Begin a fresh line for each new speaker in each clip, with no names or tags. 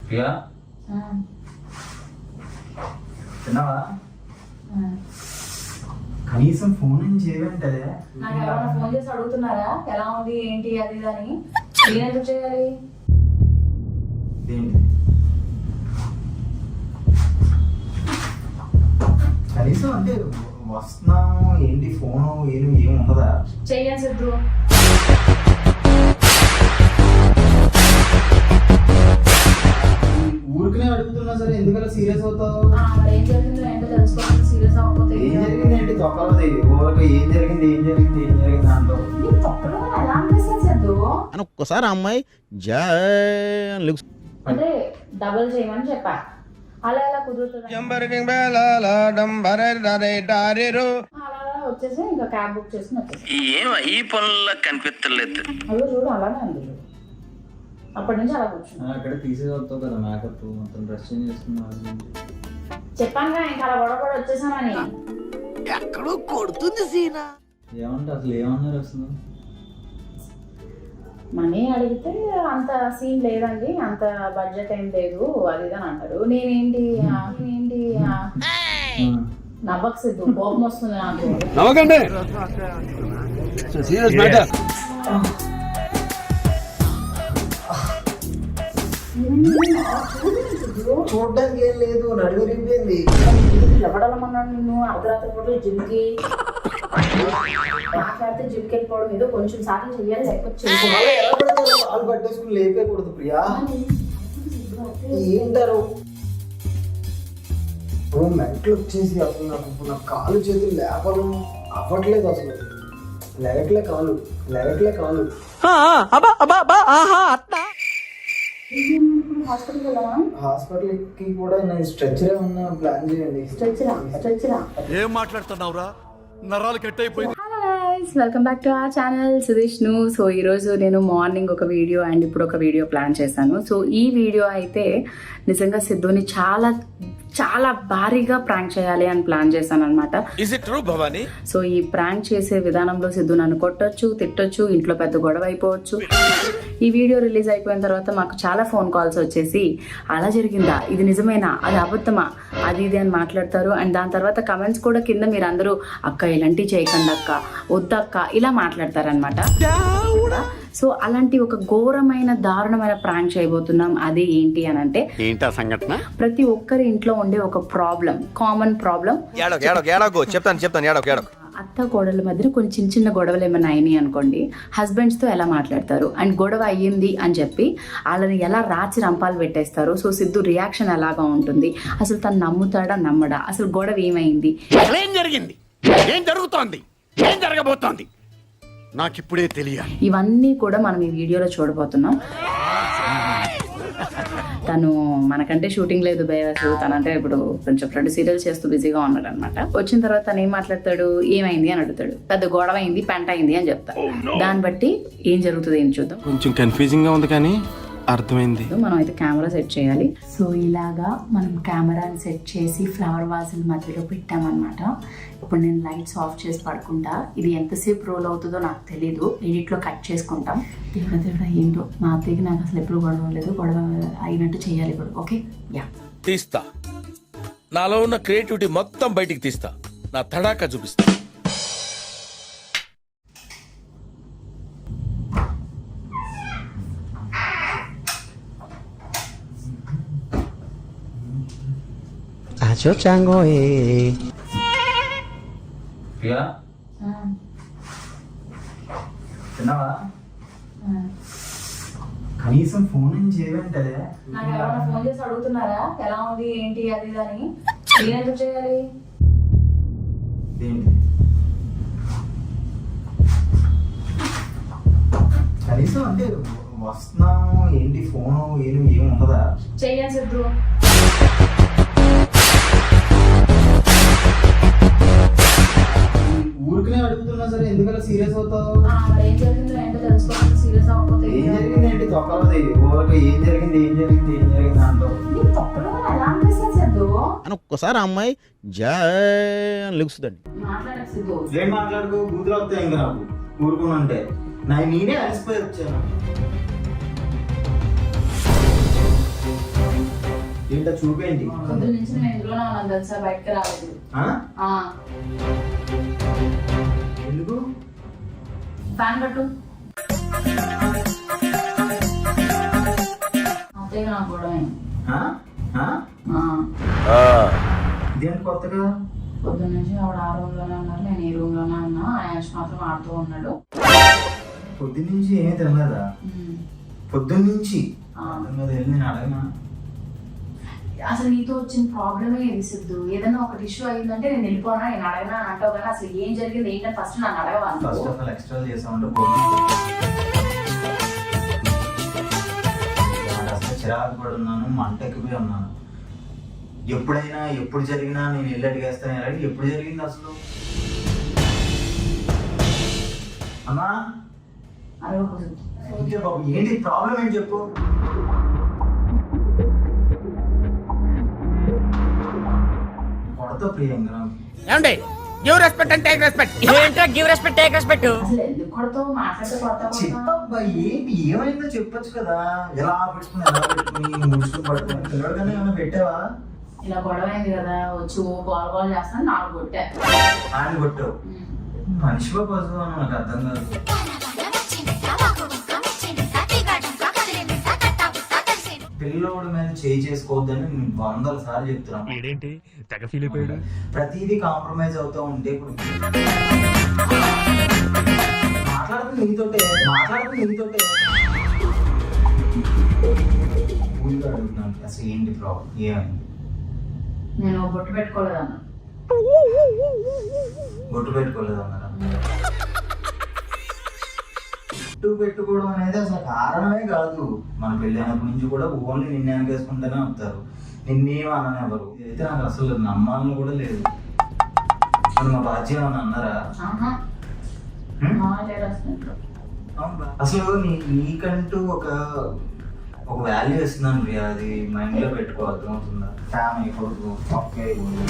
ప్రియా తిన్నావా? కనీసం ఫోన్ ఏం చేయవంటే.
నాకు ఎవరైనా ఫోన్ చేసి అడుగుతున్నారా ఎలా ఉంది ఏంటి అది అని? నేను ఎందుకు చేయాలి?
ఏంటి కనీసం అంటే వస్తున్నాము ఏంటి ఫోను ఏమి ఉండదా?
చెయ్యను సిద్ధు.
ఊరికనే అడుగుతున్నా సరే ఎందుకలా సీరియస్ అవుతావు?
మరి ఏం జరిగిందో ఏంటో తెలుసుకోవాలి. సీరియస్ అవ్వకపోతే
ఏం జరిగింది ఏంటి తొక్కలది ఊరికి ఏం జరిగింది అంటావు?
నీకు తొక్కలో ఎలా అనిపిస్తుంది సిద్ధు?
అని ఒక్కసారి అమ్మాయి
అంటే డబుల్ చేయమని చెప్పా. అలా ఎలా కుదురుతుంది? అలా వచ్చేసి ఇంకా క్యాబ్ బుక్ చేసుకుని వచ్చేసి
ఈ పనుల్లో కనిపించలేదు.
అదో చూడు అలానే ఉంది చూడు. అప్పటి నుంచి అలా కూర్చున్నా.
అక్కడ తీసేసి వస్తావు కదా మేకప్ మొత్తం డ్రెస్ చేంజ్ చేసుకున్నావు.
చెప్పానుగా ఇంకా అలా గొడవ వచ్చేసామని.
ఎక్కడో కొడుతుంది సీనా.
ఏమంటే అసలు ఏమన్నారు అసలు?
మనీ అడిగితే అంత సీన్ లేదండి, అంత బడ్జెట్ ఏం లేదు అది అని అంటారు. నేనేంటి నవ్వకు సిద్ధు, కోపం వస్తుంది నాకు.
నవ్వకండి.
చూడడానికి ఏం లేదు, నడుగు విరిగిపోయింది.
ఎవడమన్నాడు నిన్ను? అర్ధరాత్రి పూట జిమ్కి మాట్లాడితే జిమ్కి వెళ్ళిపోవడం ఏదో కొంచెం సాధన చెయ్యాలి, లేకపోతే
కాలు పట్టేసుకుని లేపేయకూడదు ప్రియా. ఏంటారు మెంటలు వచ్చేసి అసలు నాకు కాలు చేతులు లేపడం అవ్వట్లేదు, అసలు లెగట్లే కాలు. హాస్పిటల్ కి కూడా నేను స్ట్రెచ్చర్ ఏమన్నా ప్లాన్ చేయండి.
స్ట్రెచ్చరా
ఏం మాట్లాడుతున్నావురా? నరాలు కట్ అయిపోయింది.
Welcome back to our channel సుదేష్ను. సో ఈరోజు నేను మార్నింగ్ ఒక వీడియో అండ్ ఇప్పుడు ఒక వీడియో ప్లాన్ చేశాను. సో ఈ వీడియో అయితే నిజంగా సిద్ధుని చాలా చాలా భారీగా ప్రాంక్ చేయాలి అని ప్లాన్ చేశాను అనమాట. సో ఈ ప్రాంక్ చేసే విధానంలో సిద్ధు నన్ను కొట్టొచ్చు, తిట్టొచ్చు, ఇంట్లో పెద్ద గొడవ అయిపోవచ్చు. ఈ వీడియో రిలీజ్ అయిపోయిన తర్వాత మాకు చాలా ఫోన్ కాల్స్ వచ్చేసి అలా జరిగిందా, ఇది నిజమేనా, అది అబద్ధమా, అది ఇది అని మాట్లాడతారు. అండ్ దాని తర్వాత కమెంట్స్ కూడా కింద మీరు అందరూ అక్క ఇలాంటివి చేయకండి అక్క, వద్దక్క ఇలా మాట్లాడతారనమాట. సో అలాంటి ఒక ఘోరమైన దారుణమైన ప్రాంక్ చేయబోతున్నాం. అది ఏంటి అని అంటే
సంఘటన
ప్రతి ఒక్కరి ఇంట్లో ఉండే ఒక ప్రాబ్లం, కామన్ ప్రాబ్లం. అత్త కోడళ్ళ మధ్య కొన్ని చిన్న చిన్న గొడవలు ఏమైనా అయినాయి అనుకోండి, హస్బెండ్స్తో ఎలా మాట్లాడతారు అండ్ గొడవ అయ్యింది అని చెప్పి వాళ్ళని ఎలా రాచి రంపాలు పెట్టేస్తారు. సో సిద్ధు రియాక్షన్ ఎలాగా ఉంటుంది, అసలు తను నమ్ముతాడా నమ్మడా, అసలు గొడవ ఏమైంది,
ఏం జరిగింది, ఏం జరుగుతోంది, ఏం జరగబోతోంది నాకు ఇప్పుడే తెలియాలి.
ఇవన్నీ కూడా మనం ఈ వీడియోలో చూడబోతున్నాం. తను మనకంటే షూటింగ్ లేదు బయసు, తనంటే ఇప్పుడు కొంచెం రెండు సీరియల్స్ చేస్తూ బిజీగా ఉన్నాడు అనమాట. వచ్చిన తర్వాత తను ఏం మాట్లాడతాడు, ఏమైంది అని అడుగుతాడు, పెద్ద గొడవ అయింది, పెంట అయింది అని చెప్తాడు. దాన్ని బట్టి ఏం జరుగుతుంది ఏం చూద్దాం.
కొంచెం కన్ఫ్యూజింగ్ గా ఉంది కానీ అర్థమైంది.
మనం అయితే కెమెరా సెట్ చేయాలి. సో ఇలాగా మనం కెమెరాని సెట్ చేసి ఫ్లవర్ వాజుల మధ్యలో పెట్టామన్నమాట. ఇప్పుడు నేను లైట్స్ ఆఫ్ చేసి పడుకుంటా. ఇది ఎంతసేపు రోల్ అవుతుందో నాకు తెలీదు, ఎడిట్లో కట్ చేసుకుంటాం. దేవుడా ఏంటో మా అత్తయ్యకి నాకు అసలు ఎప్పుడు గొడవ లేదు, గొడవ అయినట్టు చేయాలి ఇప్పుడు. ఓకే యా
తీస్తా, నాలో ఉన్న క్రియేటివిటీ మొత్తం బయటికి తీస్తా, నా తడాకా చూపిస్తా.
ప్రియా తిన్నావా? కనీసం ఫోన్ ఏం చేయవంటే.
నాకు ఎవరైనా ఫోన్ చేసి అడుగుతున్నారా ఎలా ఉంది ఏంటి అది అని? నేను ఎందుకు చేయాలి?
ఏంటి కనీసం అంటే వస్తున్నాము ఏంటి ఫోను ఏమి ఉండదా?
చెయ్యను సిద్ధు.
ఊరికనే అడుగుతున్నా సరే ఎందుకలా సీరియస్ అవుతావు?
మరి ఏం జరిగిందో ఏంటో తెలుసుకోవాలి. సీరియస్ అవ్వకపోతే
ఏం జరిగింది ఏంటి తొక్కలది ఊరికి ఏం జరిగింది అంటావు?
నీకు తొక్కలో ఎలా అనిపిస్తుంది సిద్ధు?
అని ఒక్కసారి అమ్మాయి లెగుస్తుందండి.
మాట్లాడకు సిద్ధు.
ఏం మాట్లాడుకో, బూతులు వస్తాయి ఇంకా నాకు ఊరుకుని అంటే. నేనే అలసిపోయి వచ్చాను. ఏంటో చూపేంటి
పొద్దు నుంచి నేను ఇందులోనే ఉన్నాను తెలుసా, బయటకు రాలేదు.
ఎందుకు
ఫ్యాన్ కట్టు. అంతే నా గొడవ.
ఇదేంటి కొత్తగా?
పొద్దున్న నుంచి ఆవిడ ఆ రూమ్ లోనే ఉన్నారు, నేను ఈ రూమ్ లోనే ఉన్నా. ఆయాష్ మాత్రం ఆడుతూ ఉన్నాడు.
పొద్దున్న నుంచి ఏమీ తినలేదా? పొద్దున్న నుంచి నేను అడగనా?
అసలు నీతో వచ్చిన ప్రాబ్లమే ఇది సిద్ధు. ఏదైనా ఒకటి ఇష్యూ అయిందంటే నేను వెళ్ళిపోనా, నేను అడగనా అని అంటావు కానీ అసలు ఏం జరిగింది ఏంటంటే ఫస్ట్ నన్ను అడగవాలి.
ఫస్ట్ ఆఫ్ ఆల్ ఎక్స్ట్రా చేసామంటే అసలు చిరాకు పడి ఉన్నాను, మంట ఎక్కిపోయి ఉన్నాను. ఎప్పుడైనా ఎప్పుడు జరిగినా నేను వెళ్ళి అడిగేస్తాను. ఎలాంటి ఎప్పుడు జరిగింది అసలు? అమ్మా బాబు ఏంటి ప్రాబ్లం ఏంటి చెప్పు. కొడతా ప్రియాంక.
ఏమండి give respect and take respect.
ఏంటో గివ్ రెస్పెక్ట్ టేక్ రెస్పెక్ట్.
అసలు ఎందుకు కొడతావు? మాట్లాడితే కొడతావు.
చెప్పబ్బా ఏంటి ఏమైందో చెప్పొచ్చు కదా. ఎలా పెట్టుకుని ముసుగు పట్టుకుని పిల్లడికన్నా ఏమైనా పెట్టావా?
ఇలా గొడవ అయింది కదా, వచ్చి ఓ గోల్ గోల్ చేస్తాను, నాకు కొట్టా.
ఆయన కొట్టావు. మనిషిగా పశువు అని నాకు అర్థం కాదు. పిల్లోడి మీద చేయి చేసుకోవద్దని 100 సార్లు చెప్తున్నాను. ప్రతిదీ కాంప్రమైజ్ అవుతూ ఉంటే ఇప్పుడు మాట్లాడుతుంది నీతోటే అడుగుతున్నాను. అసలు ఏంటి ప్రాబ్లం? ఏమైంది?
నేను బొట్టు పెట్టుకోలేదన్నా.
బొట్టు పెట్టుకోలేదన్నారా? బొట్టు పెట్టుకోవడం అనేది అసలు కారణమే కాదు. మన పెళ్ళైనప్పటి నుంచి కూడా ఓన్లీ నిన్ను వెనకేసుకుంటూనే వస్తారు. నిన్నేం అననెవరు. అయితే నాకు అసలు నమ్మాలని కూడా లేదు. మరి మా బాధ్యం అని అన్నారా? అసలు నీకంటూ ఒక వాల్యూ ఇస్తున్నాను ప్రియా. అది మైండ్ లో పెట్టుకో. అర్థమవుతుందా? ఫ్యాన్ అయిపోదు, పక్క అయిపోదు.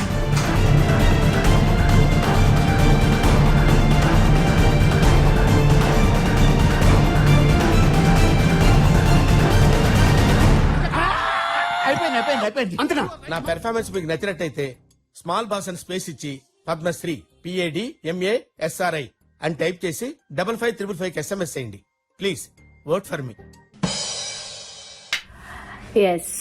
అయిపోయింది అంతేనా?
నా పెర్ఫార్మెన్స్ మీకు నచ్చినట్టయితే స్మాల్ బాస్ అని స్పేస్ ఇచ్చి పద్మశ్రీ PAD MA SRI అని టైప్ చేసి 5555 SMS చేయండి please. Work for me.
Yes,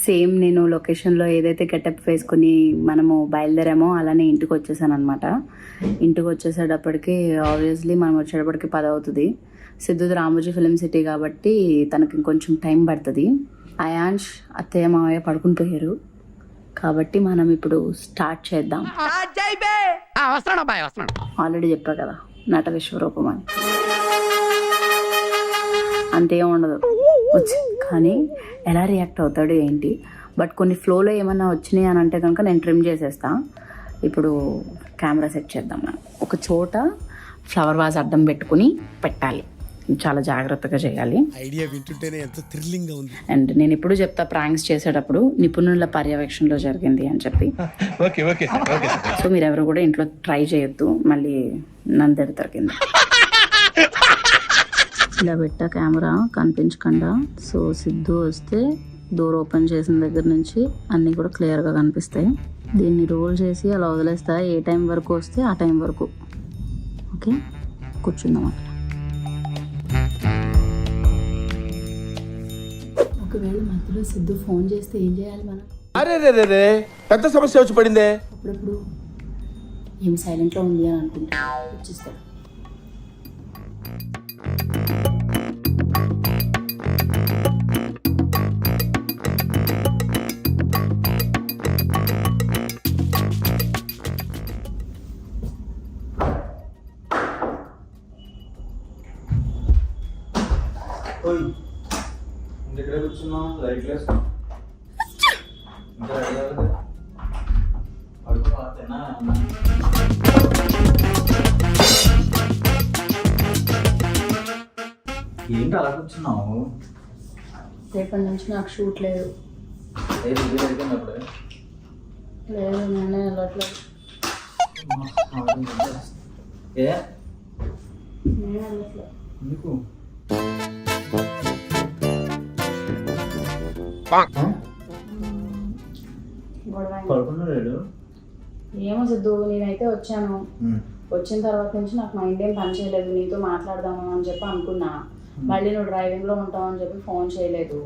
same నేను లొకేషన్లో ఏదైతే గెటప్ వేసుకుని మనము బయలుదేరామో అలానే ఇంటికి వచ్చేసాను అనమాట. ఇంటికి వచ్చేసేటప్పటికి ఆబ్వియస్లీ మనం వచ్చేటప్పటికి 10 అవుతుంది. సిద్ధుది రామోజీ ఫిలిం సిటీ కాబట్టి తనకి ఇంకొంచెం టైం పడుతుంది. అయాన్ష్ అత్తయ్య మావయ్య పడుకుని పోయారు కాబట్టి మనం ఇప్పుడు స్టార్ట్ చేద్దాం. ఆల్రెడీ చెప్పా కదా నట విశ్వరూపం అని. అంతేం ఉండదు వచ్చి, కానీ ఎలా రియాక్ట్ అవుతాడు ఏంటి. బట్ కొన్ని ఫ్లోలో ఏమన్నా వచ్చినాయి అని అంటే కనుక నేను ట్రిమ్ చేసేస్తా. ఇప్పుడు కెమెరా సెట్ చేద్దాం. మనం ఒక చోట ఫ్లవర్ వాజ్ అడ్డం పెట్టుకుని పెట్టాలి. చాలా జాగ్రత్తగా చేయాలి.
ఐడియా వింటుంటేనే ఎంత థ్రిల్లింగ్ గా ఉంది.
అండ్ నేను ఇప్పుడు చెప్తా, ప్రాంక్స్ చేసేటప్పుడు నిపుణుల పర్యవేక్షణలో జరిగింది అని చెప్పి. సో మీరెవరు కూడా ఇంట్లో ట్రై చేయొద్దు, మళ్ళీ నన్ను తిడతారు కింద. ఇలా పెట్టా కెమెరా కనిపించకుండా. సో సిద్ధు వస్తే డోర్ ఓపెన్ చేసిన దగ్గర నుంచి అన్నీ కూడా క్లియర్గా కనిపిస్తాయి. దీన్ని రోల్ చేసి అలా వదిలేస్తా. ఏ టైం వరకు వస్తే ఆ టైం వరకు. ఓకే, కూర్చుందాం అక్కడ. ఒకవేళ మధ్యలో సిద్ధు ఫోన్ చేస్తే ఏం చేయాలి మనం?
అరే పెద్ద సమస్య వచ్చి పడిందే.
అప్పుడప్పుడు ఏం సైలెంట్లో ఉంది అని అనుకుంటా వచ్చేస్తాడు.
ఇంటికి కూర్చున్నాం, లైట్ వేసుకో. ఇంకా రెడీ అవ్వలేదు. పడుకో, తిన్నా. ఏంటి అలా కూర్చున్నావు?
రేపటి నుంచి నాకు షూట్ లేదు.
లేదు
నేనే వెళ్ళట్లేదు.
ఏ
నేనే వెళ్ళట్లేదు.
ఎందుకు?
గొడవ అయింది.
పడుకున్నాడు.
ఏమో సిద్ధు, నేనైతే వచ్చాను. వచ్చిన తర్వాత నుంచి నాకు మైండ్ ఏం పని చేయలేదు. నీతో మాట్లాడదాము అని చెప్పి అనుకున్నా. మళ్ళీ నువ్వు డ్రైవింగ్ లో ఉంటావు అని చెప్పి ఫోన్ చేయలేదు.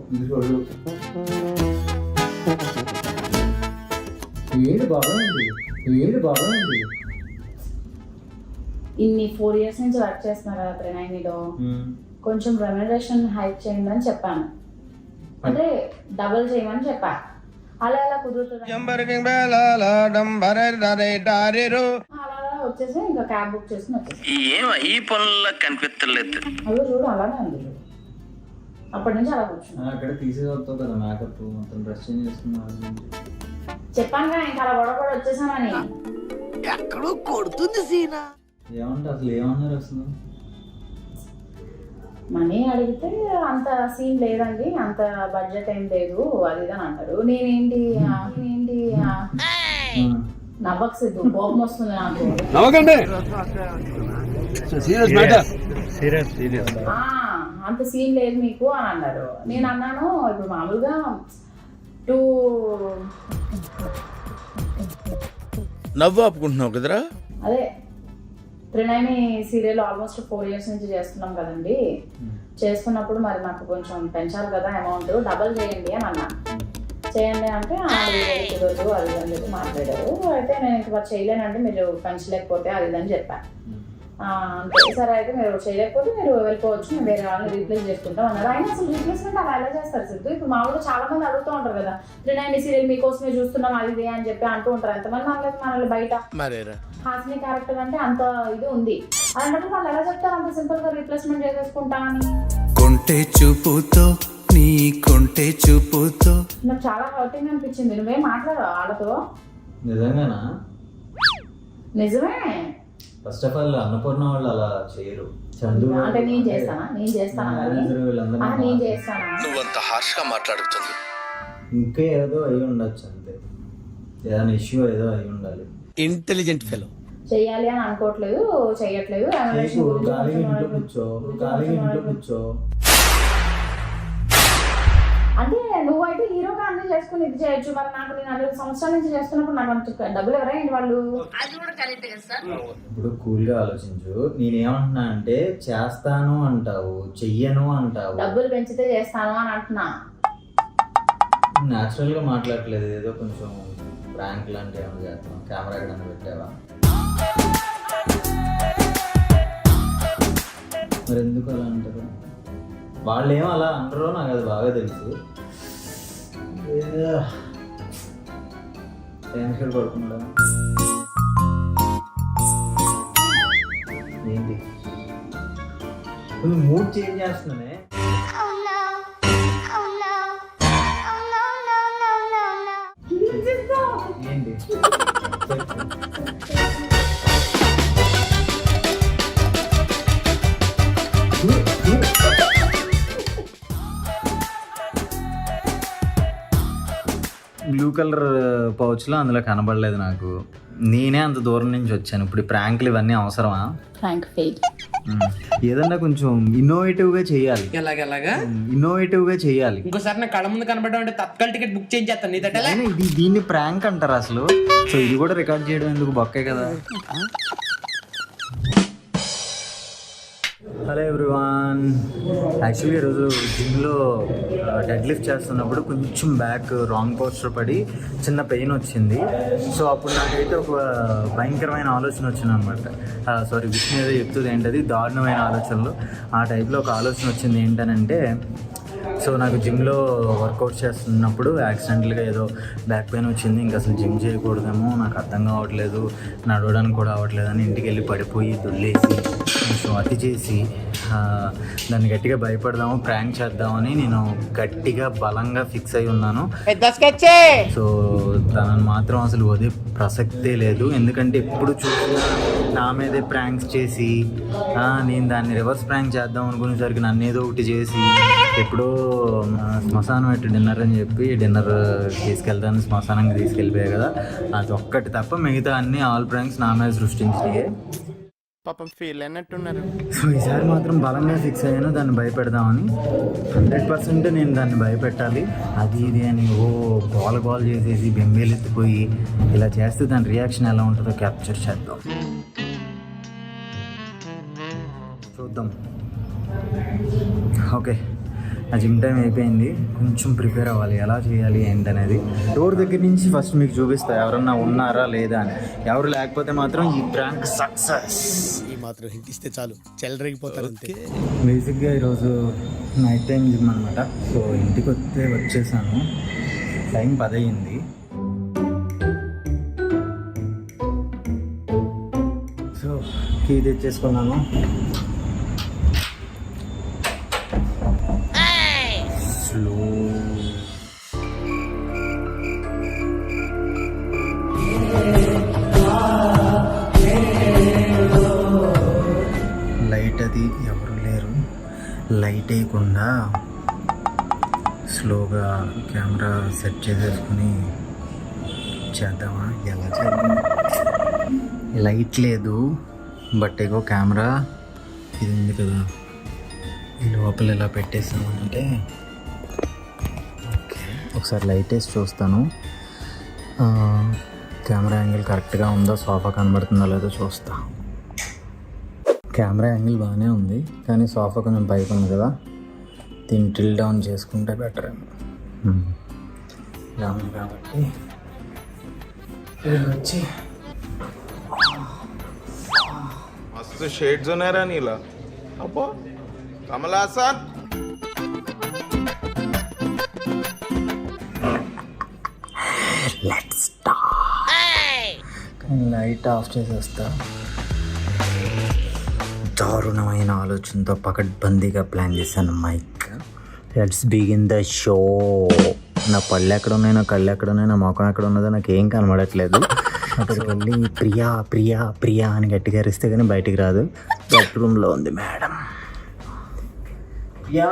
ఇన్ని 4 years నుంచి వర్క్ చేస్తున్నా కదా త్రినైనిలో, కొంచెం రెమ్యునరేషన్ హైక్ చేయండి అని చెప్పాను. అంటే డబుల్ చేయమని చెప్పా. అలా అలా కుదురుతుంది. అలా వచ్చేసి ఇంకా క్యాబ్ బుక్ చేసుకుని వచ్చేసి
ఈ పనుల్లో కనిపించలేదు.
అవి చూడు అలానే ఉంది చూడు. అప్పటి నుంచి అలా కూర్చున్నా.
అక్కడ తీసేసి వస్తావు కదా మేకప్ మొత్తం డ్రెస్ చేంజ్ చేసుకున్నాను.
చెప్పాను కదా ఇంకా అలా గొడవపడి వచ్చేసామని.
ఎక్కడో కొడుతుంది సీనా.
ఏమంటే అసలు ఏమన్నారు అసలు?
మనీ అడిగితే అంత సీన్ లేదండి, అంత బడ్జెట్ ఏం లేదు అది ఇది అని అంటారు. నేనేంటి నవ్వకు సిద్ధు, కోపం వస్తుంది నాకు. అంత సీన్ లేదు మీకు అని అన్నారు. నేను అన్నాను ఇప్పుడు మామూలుగా
నవ్వు ఆపుకుంటున్నావు కదరా.
అదే త్రినైని సీరియల్ ఆల్మోస్ట్ 4 years నుంచి చేస్తున్నాం కదండి. చేస్తున్నప్పుడు మరి నాకు కొంచెం పెంచాలి కదా అమౌంట్, డబల్ చేయండి అని అన్నా. చేయండి అంటే కుదరదు అది అని చెప్పి మాట్లాడారు. అయితే నేను ఇంకా చేయలేనండి, మీరు పెంచలేకపోతే అది అని చెప్పాను. అంతే, సరే అయితే మీరు చేయలేకపోతే మీరు వెళ్ళిపోవచ్చు, మేము వేరే వాళ్ళని రీప్లేస్ చేసుకుంటాం అన్నారు. ఆయన అసలు రీప్లేస్మెంట్ అలా ఎలా చేస్తారు సిద్ధు? ఇప్పుడు మామూలుగా చాలా మంది అడుగుతూ ఉంటారు కదా, త్రినైని సీరియల్ మీకోసమే చూస్తున్నాం అది ఇది అని చెప్పి అంటూ ఉంటారు. ఎంతమంది అనలేదు మనల్ని బయట. హాసిని క్యారెక్టర్ అంటే అంత ఇది ఉంది, అలాంటప్పుడు వాళ్ళు ఎలా చెప్తారు అంత సింపుల్ గా రీప్లేస్మెంట్ చేసేసుకుంటా అని?
కొంటే చూపుతో నీ కొంటే చూపుతో
నాకు చాలా హర్టింగ్ అనిపించింది. నువ్వేం మాట్లాడవు వాళ్ళతో?
నిజంగానా?
నిజమే.
ఫస్ట్ ఆఫ్ ఆల్ అన్నపూర్ణ వాళ్ళు అలా చేయరు. చందు
అంటే నేను చేస్తానా నేను చేస్తానా
నువ్వంత హార్ష్ గా మాట్లాడుతుంది.
ఇంకా ఏదో అయి ఉండొచ్చు అంతే, ఏదైనా ఇష్యూ ఏదో అయి ఉండాలి.
Intelligent fellow.
చెయ్యాలి అని అనుకోవట్లేదు, చెయ్యట్లేదు.
ఖాళీగా ఇంట్లో కూర్చో.
అంటే నువ్వైతే హీరోగా అన్ని చేసుకుని ఇది చేయొచ్చు. మరి నాకు నేను 6 సంవత్సరాల నుంచి చేస్తున్నప్పుడు నాకు అంత డబ్బులు ఎవరైంది వాళ్ళు?
ఇప్పుడు కూల్ గా ఆలోచించు. నేనేమంటున్నా అంటే చేస్తాను అంటావు, చెయ్యను అంటావు.
డబ్బులు పెంచితే చేస్తాను అని అంటున్నా.
న్యాచురల్ గా మాట్లాడలేదు, ఏదో కొంచెం ప్రాంక్ లాంటి ఏమైనా చేస్తాం. కెమెరా ఎక్కడన్నా పెట్టావా? మరి ఎందుకు అలా అంటారు? వాళ్ళు ఏమో అలా అంటారో నాకు అది బాగా తెలుసు. టెన్షన్ పడుకున్నాడా ఏంటి? కొంచెం మూడ్ చేంజ్ చేస్తున్నానే. ఏంటి బ్లూ కలర్ పౌచ్లో అందులో కనబడలేదు నాకు. నేనే అంత దూరం నుంచి వచ్చాను. ఇప్పుడు ప్రాంక్లు ఇవన్నీ అవసరమా?
Prank fail.
ఏదన్నా కొంచెం ఇన్నోవేటివ్గా చేయాలి.
ఎలాగెలాగా
ఇన్నోవేటివ్గా చేయాలి.
ఇంకోసారి నా కళ్ళ ముందు కనబడడం అంటే తత్కాల టికెట్ బుక్ చేయించేస్తాను నీ దగ్గర.
దీన్ని ప్రాంక్ అంటారు అసలు. సో ఇది కూడా రికార్డ్ చేయడం ఎందుకు, బొక్కే కదా. Hello everyone. యాక్చువల్గా ఈరోజు జిమ్లో డెడ్ లిఫ్ట్ చేస్తున్నప్పుడు కొంచెం బ్యాక్ రాంగ్ పోస్టర్ పడి చిన్న పెయిన్ వచ్చింది. సో అప్పుడు నాకైతే ఒక భయంకరమైన ఆలోచన వచ్చింది అనమాట. సారీ, విష్ణు ఏదో చెప్తుంది ఏంటది, దారుణమైన ఆలోచనలు. ఆ టైప్లో ఒక ఆలోచన వచ్చింది. ఏంటనంటే, సో నాకు జిమ్లో వర్కౌట్ చేస్తున్నప్పుడు యాక్సిడెంటల్గా ఏదో బ్యాక్ పెయిన్ వచ్చింది. ఇంకా అసలు జిమ్ చేయకూడదేమో, నాకు అర్థం కావట్లేదు, నడవడానికి కూడా అవ్వట్లేదు అని ఇంటికి వెళ్ళి పడిపోయి దొల్లేసి సో అతి చేసి దాన్ని గట్టిగా భయపడదాము, ప్రాంక్ చేద్దామని నేను గట్టిగా బలంగా ఫిక్స్ అయి ఉన్నాను. సో తనను మాత్రం అసలు వదే ప్రసక్తే లేదు. ఎందుకంటే ఎప్పుడు చూసినా నా మీదే ప్రాంక్స్ చేసి నేను దాన్ని రివర్స్ ప్రాంక్ చేద్దాం అనుకునేసరికి నన్ను ఏదో ఒకటి చేసి ఎప్పుడో శ్మశానం పెట్టి డిన్నర్ అని చెప్పి డిన్నర్ తీసుకెళ్తాను శ్మశానంకి తీసుకెళ్ళిపోయాయి కదా. అది ఒక్కటి తప్ప మిగతా అన్ని ఆల్ ప్రాంక్స్ నా మీద సృష్టించినాయి.
పాపం ఫీల్ అయినట్టున్నారు.
సో ఈసారి మాత్రం బలంగా ఫిక్స్ అయ్యాను దాన్ని భయపెడదామని. 100% నేను దాన్ని భయపెట్టాలి, అది ఇది అని గోల చేసేసి బెంబేలు ఎత్తిపోయి ఇలా చేస్తే దాని రియాక్షన్ ఎలా ఉంటుందో క్యాప్చర్ చేద్దాం, చూద్దాం. ఓకే, ఆ జిమ్ టైం అయిపోయింది, కొంచెం ప్రిపేర్ అవ్వాలి, ఎలా చేయాలి ఏంటనేది. డోర్ దగ్గర నుంచి ఫస్ట్ మీకు చూపిస్తా ఎవరన్నా ఉన్నారా లేదా అని. ఎవరు లేకపోతే మాత్రం ఈ ప్రాంక్ సక్సెస్.
ఈ మాత్రం హింట్ ఇస్తే చాలు చెలరేగిపోతారు అంతే.
బేసిక్గా ఈరోజు నైట్ టైం జిమ్ అనమాట. సో ఇంటికి వచ్చేసాను, టైం 10 అయింది. సో కీ తెచ్చేసుకున్నాను. స్లో లైట్, అది ఎవరు లేరు, లైట్ వేయకుండా స్లోగా కెమెరా సెట్ చేసేసుకుని చేద్దామా? ఎలా చేద్దాం? లైట్ లేదు బట్ ఏగో కెమెరా ఇది ఉంది కదా, ఈ లోపల ఇలా పెట్టేసామంటే ఓకే. ఒకసారి లైట్ వేసి చూస్తాను, కెమెరా యాంగిల్ కరెక్ట్గా ఉందో, సోఫా కనబడుతుందో లేదో చూస్తా. కెమెరా యాంగిల్ బాగానే ఉంది కానీ సోఫా కొంచెం పైకి ఉంది కదా, దీన్ని టిల్ డౌన్ చేసుకుంటే బెటర్ ఏమో. ఇలా ఉంది కాబట్టి వచ్చి
మస్తు షేడ్స్ ఉన్నారా నీలా? అబ్బో కమలాసన్.
లైట్ ఆఫ్ చేసేస్తా. దారుణమైన ఆలోచనతో పకడ్బందీగా ప్లాన్ చేశాను Mike. Let's begin the show. నా పళ్ళు ఎక్కడ ఉన్నాయి, నా కళ్ళు ఎక్కడ ఉన్నాయి, నా ముఖం ఎక్కడ ఉన్నదో నాకు ఏం కనబడట్లేదు. అక్కడికి వెళ్ళి ప్రియా ప్రియా ప్రియా అని గట్టిగా అరిస్తే కానీ బయటికి రాదు. బెడ్రూమ్లో ఉంది మేడం. ప్రియా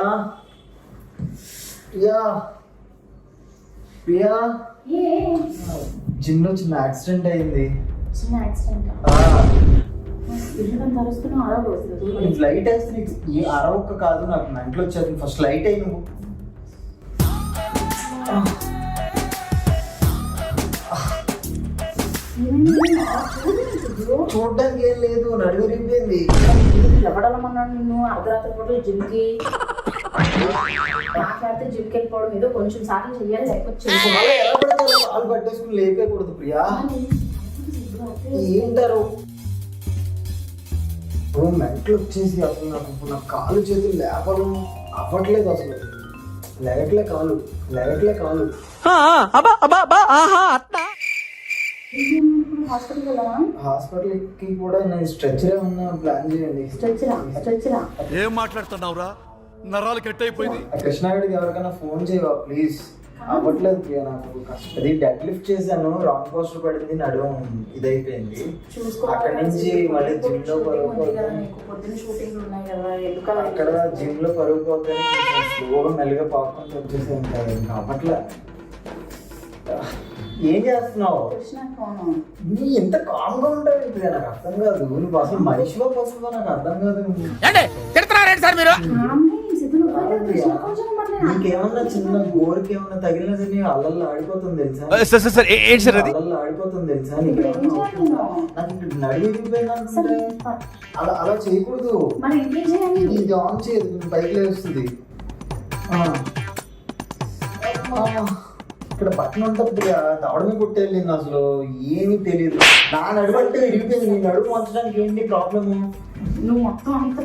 ప్రియా ప్రియా, జిమ్లో చిన్న యాక్సిడెంట్ అయింది.
చిన్న యాక్సిడెంట్
లైట్ వేస్తే ఈ అరవక్క కాదు, నాకు మెంటలు వచ్చేది. ఫస్ట్ లైట్ అయ్యి నువ్వు చూడడానికి ఏం లేదు, నడుగు విరిగిపోయింది.
ఎవడమన్నాడు నిన్ను అర్ధరాత్రి పూట జిమ్కి? మాట్లాడితే జిమ్కి వెళ్ళిపోవడం ఏదో కొంచెం సార్లు చెయ్యాలి, లేకపోతే
వాళ్ళు పట్టేసుకుని లేపేయకూడదు ప్రియా. ఏంటారు మెంటలు వచ్చేసి అసలు నాకు నా కాలు చేతులు లేపడం అవ్వట్లేదు, అసలు లేగట్లే కాలు. హాస్పిటల్కి కూడా నేను స్ట్రెచ్చర్ ఏమన్నా ప్లాన్ చేయండి.
స్ట్రెచ్చరా?
ఏం మాట్లాడుతున్నావురా? నరాలు కట్ అయిపోయింది.
కృష్ణాగడికి ఎవరికైనా ఫోన్ చేయవా ప్లీజ్? అవ్వట్లేదు ప్రియా, నాకు అది డెడ్ లిఫ్ట్ చేశాను, రాంగ్ పోస్టర్ పడింది, నడుము ఇదైపోయింది. అక్కడ నుంచి మళ్ళీ జిమ్ లో పరుగు పోతుంది, అక్కడ జిమ్ లో పరుగు పోతుంది, స్లోగా మెల్లగా పాకుంటూ వచ్చేసి ఉంటాయి. ఇంకా అవ్వట్లే. ఏం చేస్తున్నావు? నీ ఎంత కామ్ గా ఉంటావు ఇప్పుడు నాకు అర్థం కాదు. నువ్వు అసలు మనిషిలో వస్తుందో నాకు అర్థం కాదు. నీకేమన్నా చిన్న గోరుకి ఏమన్నా తగిలినా సరే అల్లల్లో ఆడిపోతుంది తెలుసా? అల్లల్లో ఆడిపోతుంది తెలుసా? నీకు నడిగిపోయినా అలా చేయకూడదు. ఇది ఆన్ చేయదు, పైకి లేస్తుంది. ఇక్కడ బట్టన్ ఉంటుంది, దవడమే కొట్టేది. అసలు ఏమీ తెలియదు. నా నడుము అంటే విరిగిపోయింది, నీ నడుము వంచడానికి ఏంటి ప్రాబ్లము?
నువ్వు మొత్తం అంత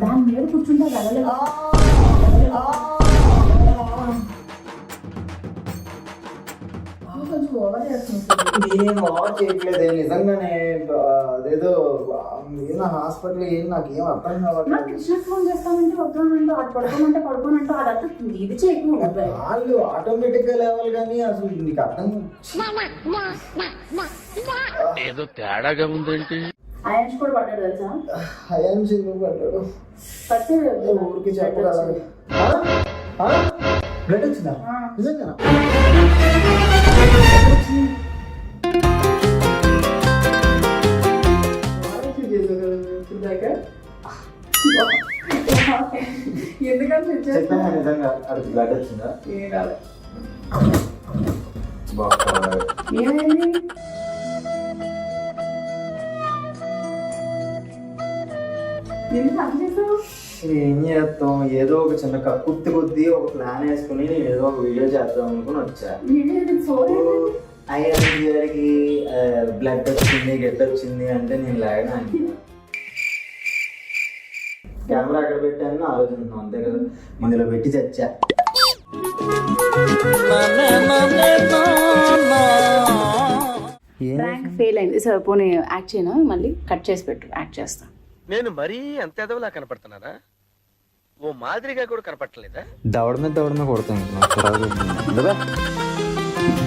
దాని మీద కూర్చుంటా వెళ్ళలేదు.
నేనేం ఆర్ చేయట్లేదే నిజంగానే. అదేదో ఏదో హాస్పిటల్ ఏం నాకేం అర్థం కావట్లేదు.
కృష్ణ ఫోన్ చేస్తామంటే వద్దానంటూ అటు పడుకోనంటూ అదంతా ఇది చేయకు.
వాళ్ళు ఆటోమేటిక్ గా లేవాలి కానీ అసలు నీకు అర్థం
ఏదో తేడాగా ఉందేంటి?
అయాన్స్ కూడా పడ్డాడు తెలుసా?
అయాన్స్ ఎందుకు పడ్డాడు?
పడితే
ఊరికి చెప్పగల. బ్లడ్ వచ్చిందా నిజంగా?
దగ్గర ఎందుకంటే
చెప్పాను నిజంగా అది బ్లడ్ వచ్చిందా
ఏం కాదు
బాగా
ఏమైంది ఎందుకు అలా చేసావు
ఏం చేస్తాం ఏదో ఒక చిన్న కక్కుర్తి కొద్దీ ఒక ప్లాన్ వేసుకుని నేను ఏదో ఒక వీడియో చేద్దాం అనుకుని వచ్చా
వీడియో సోరీ
ఐఎన్జి గారికి బ్లడ్ వచ్చింది గెట్ వచ్చింది అంటే నేను లేకనా కెమెరా అక్కడ పెట్టాను ఆలోచిస్తున్నాం అంతే కదా ఇందులో పెట్టి చచ్చా
ర్యాంక్ ఫెయిల్ అయింది సార్ పోనీ యాక్ట్ చేయను మళ్ళీ కట్ చేసి పెట్టు యాక్ట్ చేస్తా
నేను మరీ అంత ఎదవలా కనపడుతున్నానా ఓ మాదిరిగా కూడా కనపడలేదా
దవడ మీద కొడుతుంది